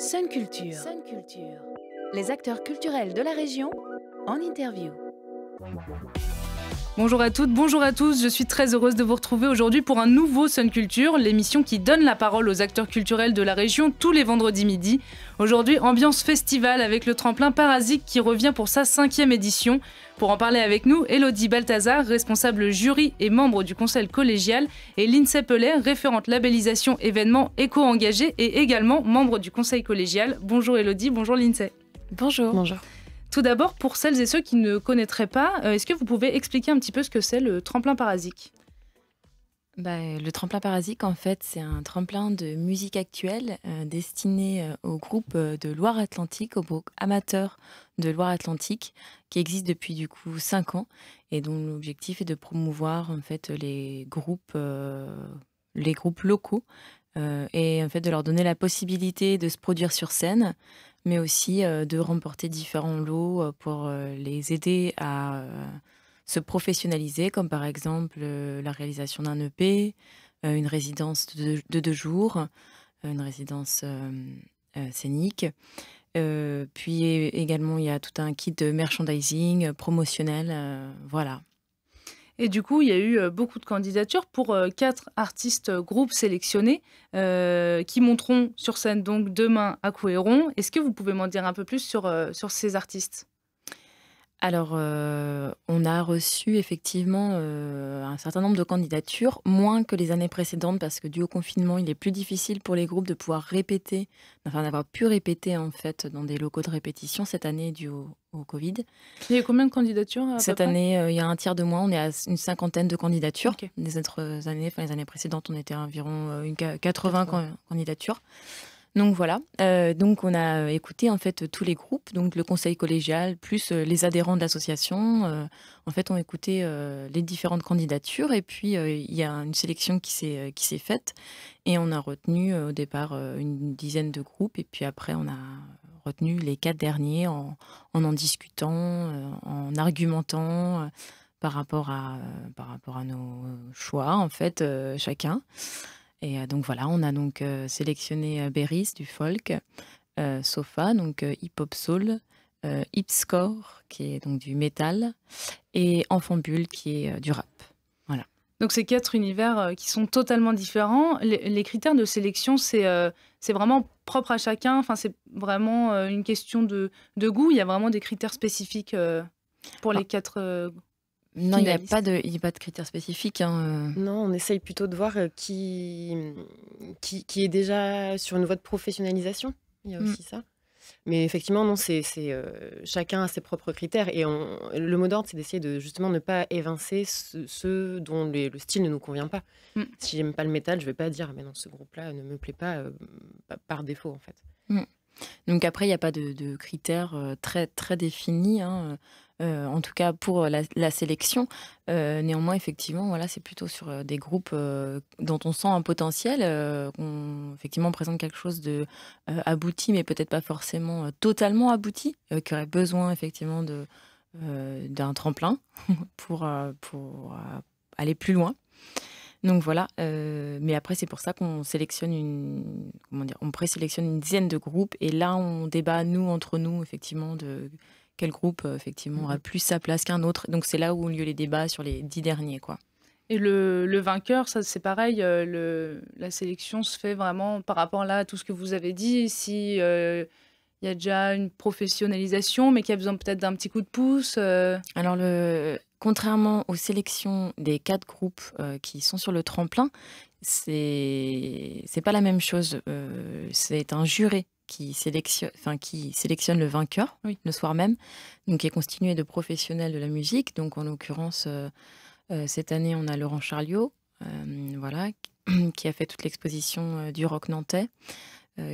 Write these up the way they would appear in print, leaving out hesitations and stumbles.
Sun Culture. Les acteurs culturels de la région en interview. Bonjour à toutes, bonjour à tous, je suis très heureuse de vous retrouver aujourd'hui pour un nouveau Sun Culture, l'émission qui donne la parole aux acteurs culturels de la région tous les vendredis midi. Aujourd'hui, ambiance festival avec le tremplin Parasique qui revient pour sa 5e édition. Pour en parler avec nous, Elodie Balthazar, responsable jury et membre du conseil collégial, et Lindsay Pellet, référente labellisation événements éco-engagés et également membre du conseil collégial. Bonjour Elodie, bonjour Lindsay. Bonjour. Bonjour. Tout d'abord, pour celles et ceux qui ne connaîtraient pas, est-ce que vous pouvez expliquer un petit peu ce que c'est le tremplin Parasique ? Le tremplin Parasique, en fait, c'est un tremplin de musique actuelle destiné au groupe de Loire-Atlantique, au groupe amateur de Loire-Atlantique, qui existe depuis du coup 5 ans et dont l'objectif est de promouvoir en fait les groupes locaux et en fait de leur donner la possibilité de se produire sur scène, mais aussi de remporter différents lots pour les aider à se professionnaliser, comme par exemple la réalisation d'un EP, une résidence de 2 jours, une résidence scénique. Puis également, il y a tout un kit de merchandising promotionnel, voilà. Et du coup, il y a eu beaucoup de candidatures pour 4 artistes groupes sélectionnés qui monteront sur scène donc demain à Couëron. Est-ce que vous pouvez m'en dire un peu plus sur ces artistes ? Alors, on a reçu effectivement un certain nombre de candidatures, moins que les années précédentes, parce que dû au confinement, il est plus difficile pour les groupes de pouvoir répéter, enfin d'avoir pu répéter en fait dans des locaux de répétition cette année dû au Covid. Il y a combien de candidatures à peu Cette près ? année, il y a un tiers de moins, on est à une 50aine de candidatures. Ok. Les autres années, enfin les années précédentes, on était à environ 80 candidatures. Donc voilà, donc on a écouté en fait tous les groupes, donc le conseil collégial plus les adhérents de l'association, en fait ont écouté les différentes candidatures et puis il y a une sélection qui s'est faite et on a retenu au départ une dizaine de groupes et puis après on a retenu les 4 derniers en discutant, en argumentant par rapport à nos choix en fait chacun. Et donc voilà, on a donc sélectionné Beris du folk, Sofa, donc hip-hop soul, Hipscore, qui est donc du métal, et Enfant Bulle, qui est du rap. Voilà. Donc ces 4 univers qui sont totalement différents. Les critères de sélection, c'est vraiment propre à chacun. Enfin, c'est vraiment une question de goût. Il y a vraiment des critères spécifiques pour les 4 Non, il n'y a finalistes. pas de critères spécifiques. Non, on essaye plutôt de voir qui est déjà sur une voie de professionnalisation. Il y a aussi ça. Mais effectivement, non, c'est chacun a ses propres critères. Et le mot d'ordre, c'est d'essayer de justement ne pas évincer ceux dont le style ne nous convient pas. Si j'aime pas le métal, je vais pas dire ah, mais non, ce groupe-là ne me plaît pas par défaut, en fait. Donc après, il n'y a pas de critères très, très définis, en tout cas pour la sélection. Néanmoins, effectivement, voilà, c'est plutôt sur des groupes dont on sent un potentiel, qu'on effectivement présente quelque chose de abouti, mais peut-être pas forcément totalement abouti, qui aurait besoin effectivement d'un tremplin pour aller plus loin. Donc voilà, mais après c'est pour ça qu'on sélectionne on présélectionne une dizaine de groupes et là on débat nous entre nous effectivement de quel groupe effectivement aura plus sa place qu'un autre. Donc c'est là où ont lieu les débats sur les 10 derniers quoi. Et le vainqueur, ça c'est pareil, la sélection se fait vraiment par rapport là à tout ce que vous avez dit. Si il y a déjà une professionnalisation, mais qu'il y a besoin peut-être d'un petit coup de pouce. Alors contrairement aux sélections des 4 groupes qui sont sur le tremplin, c'est pas la même chose. C'est un jury qui sélectionne le vainqueur le soir même, donc qui est constitué de professionnels de la musique. Donc en l'occurrence, cette année, on a Laurent Charliot, voilà, qui a fait toute l'exposition du rock nantais.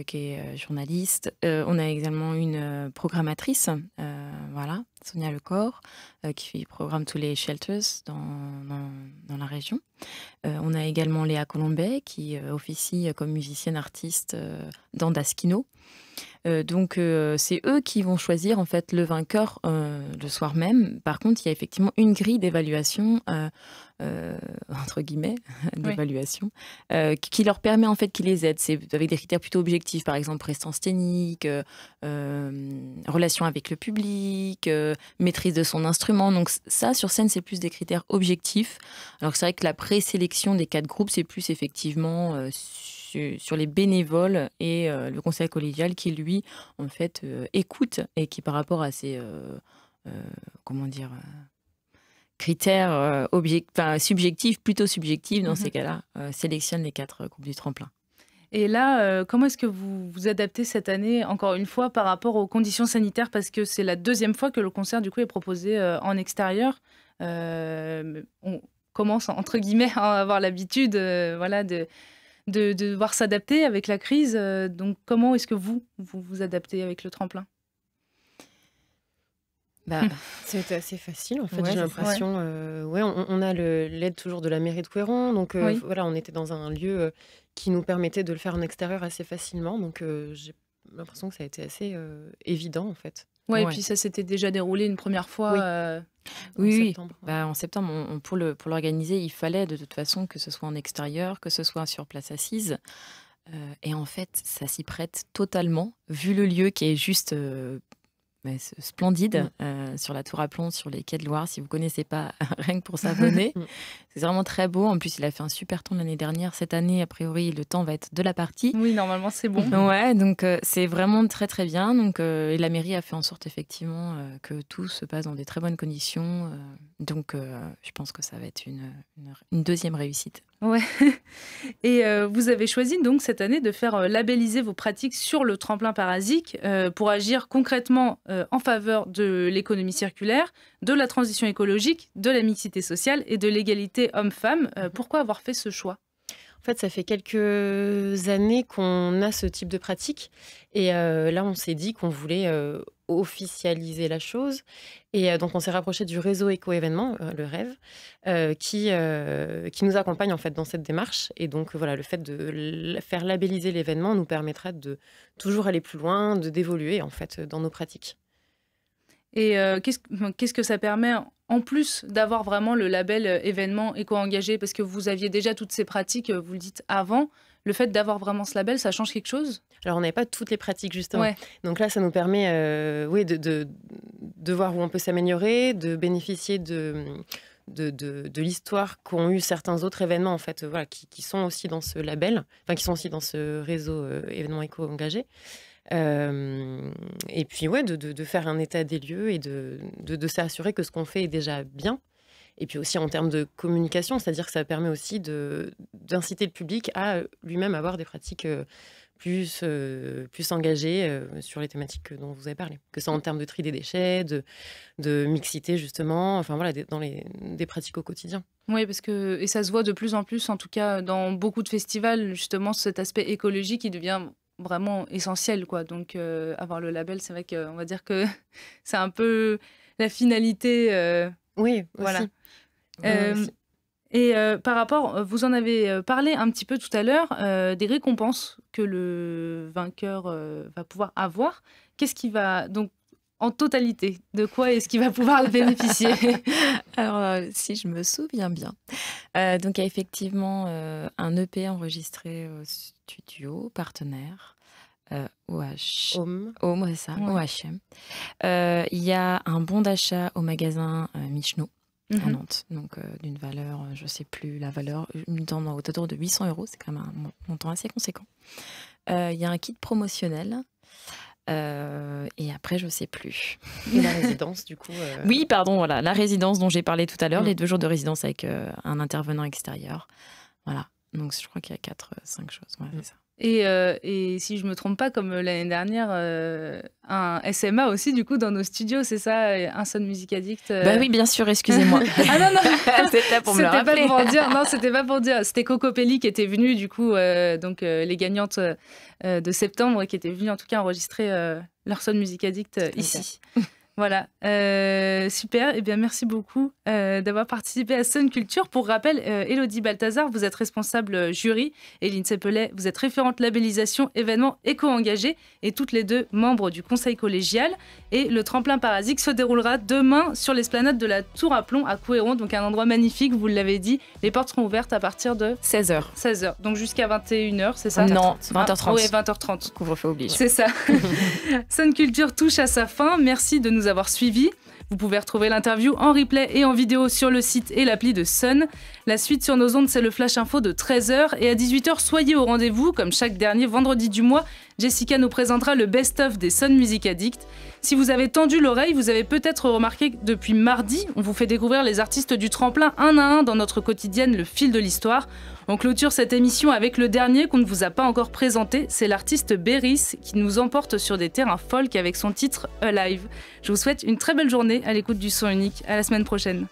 Qui est journaliste. On a également une programmatrice, voilà, Sonia Lecor, qui programme tous les shelters dans la région. On a également Léa Colombet, qui officie comme musicienne artiste dans Daskino. Donc c'est eux qui vont choisir en fait le vainqueur le soir même. Par contre, il y a effectivement une grille d'évaluation, entre guillemets, d'évaluation, qui leur permet, en fait, qui les aide. C'est avec des critères plutôt objectifs, par exemple prestance scénique, relation avec le public, maîtrise de son instrument. Donc ça, sur scène, c'est plus des critères objectifs. Alors que c'est vrai que la présélection des 4 groupes, c'est plus effectivement sur les bénévoles et le conseil collégial qui, lui, en fait, écoute et qui, par rapport à ces critères subjectifs, plutôt subjectifs, dans ces cas-là, sélectionne les 4 groupes du tremplin. Et là, comment est-ce que vous vous adaptez cette année, encore une fois, par rapport aux conditions sanitaires? Parce que c'est la 2e fois que le concert, du coup, est proposé en extérieur. On commence, entre guillemets, à avoir l'habitude de devoir s'adapter avec la crise. Donc, comment est-ce que vous vous adaptez avec le tremplin? C'était assez facile, en fait, j'ai l'impression. On a l'aide toujours de la mairie de Couëron. Donc, on était dans un lieu qui nous permettait de le faire en extérieur assez facilement. Donc, j'ai l'impression que ça a été assez évident, en fait. Et puis ça s'était déjà déroulé une première fois en septembre. En septembre, pour l'organiser, il fallait de toute façon que ce soit en extérieur, que ce soit sur place assise. Et en fait, ça s'y prête totalement, vu le lieu qui est juste splendide, sur la Tour à Plomb, sur les quais de Loire. Si vous ne connaissez pas, rien que pour s'abonner. C'est vraiment très beau. En plus, il a fait un super temps l'année dernière. Cette année, a priori, le temps va être de la partie. Oui, normalement, c'est bon. Donc c'est vraiment très, très bien. Donc, et la mairie a fait en sorte, effectivement, que tout se passe dans des très bonnes conditions. Donc, je pense que ça va être une 2e réussite. Ouais. Et vous avez choisi donc cette année de faire labelliser vos pratiques sur le tremplin Parasic pour agir concrètement en faveur de l'économie circulaire, de la transition écologique, de la mixité sociale et de l'égalité homme-femme. Pourquoi avoir fait ce choix? En fait, ça fait quelques années qu'on a ce type de pratique. Et là, on s'est dit qu'on voulait officialiser la chose. Et donc, on s'est rapproché du réseau Éco-événements, le REV, qui nous accompagne en fait dans cette démarche. Et donc, le fait de faire labelliser l'événement nous permettra de toujours aller plus loin, d'évoluer en fait dans nos pratiques. Et qu'est-ce que ça permet, en plus d'avoir vraiment le label événement éco-engagé? Parce que vous aviez déjà toutes ces pratiques, vous le dites avant. Le fait d'avoir vraiment ce label, ça change quelque chose? Alors, on n'avait pas toutes les pratiques, justement. Donc là, ça nous permet de voir où on peut s'améliorer, de bénéficier de l'histoire qu'ont eu certains autres événements, en fait, qui sont aussi dans ce label, qui sont aussi dans ce réseau événement éco-engagé. Et puis, de faire un état des lieux et de s'assurer que ce qu'on fait est déjà bien. Et puis aussi en termes de communication, c'est-à-dire que ça permet aussi d'inciter le public à lui-même avoir des pratiques plus engagées sur les thématiques dont vous avez parlé. Que ce soit en termes de tri des déchets, de mixité justement, dans des pratiques au quotidien. Oui, et ça se voit de plus en plus, en tout cas dans beaucoup de festivals, justement cet aspect écologique qui devient vraiment essentiel, quoi. Donc avoir le label, c'est vrai qu'on va dire que c'est un peu la finalité. Oui, voilà. Aussi. Et par rapport, vous en avez parlé un petit peu tout à l'heure, des récompenses que le vainqueur va pouvoir avoir. Qu'est-ce qui va donc en totalité, de quoi est-ce qu'il va pouvoir bénéficier? Alors, si je me souviens bien, donc il y a effectivement un EP enregistré au studio partenaire. OHM. Il y a un bon d'achat au magasin Michno à Nantes, donc d'une valeur, je ne sais plus la valeur, autour de 800 €, c'est quand même un montant assez conséquent. Il y a un kit promotionnel. Et après, je ne sais plus. Et la résidence, du coup Oui, pardon, voilà, la résidence dont j'ai parlé tout à l'heure, les 2 jours de résidence avec un intervenant extérieur. Voilà, donc je crois qu'il y a 4-5 choses. C'est ça. Et si je ne me trompe pas, comme l'année dernière, un SMA aussi, du coup, dans nos studios, c'est ça, un Sun Music Addict. Oui, bien sûr, excusez-moi. Ah non, c'était pour me le rappeler. Pas pour dire, non, c'était pas pour dire. C'était Coco Pelli qui était venue, du coup, donc les gagnantes de septembre, qui étaient venues en tout cas enregistrer leur Sun Music Addict ici. Voilà, super. Eh bien, merci beaucoup d'avoir participé à Sun Culture. Pour rappel, Élodie Balthazar, vous êtes responsable jury. Éline Seppelet, vous êtes référente labellisation événements éco-engagés et toutes les deux membres du conseil collégial. Et le tremplin Parasique se déroulera demain sur l'esplanade de la Tour à Plomb à Couëron, donc un endroit magnifique, vous l'avez dit. Les portes seront ouvertes à partir de 16h. 16h, donc jusqu'à 21h, c'est ça? Non, 20h30. Oui, 20h30. Couvre-feu oblige. C'est ça. Sun Culture touche à sa fin. Merci de nous avoir suivis. Vous pouvez retrouver l'interview en replay et en vidéo sur le site et l'appli de Sun. La suite sur nos ondes, c'est le Flash Info de 13h. Et à 18h, soyez au rendez-vous. Comme chaque dernier vendredi du mois, Jessica nous présentera le best-of des Sun Music Addicts. Si vous avez tendu l'oreille, vous avez peut-être remarqué que depuis mardi, on vous fait découvrir les artistes du tremplin un à un dans notre quotidienne Le Fil de l'Histoire. On clôture cette émission avec le dernier qu'on ne vous a pas encore présenté. C'est l'artiste Béris qui nous emporte sur des terrains folk avec son titre Alive. Je vous souhaite une très belle journée à l'écoute du son unique. À la semaine prochaine.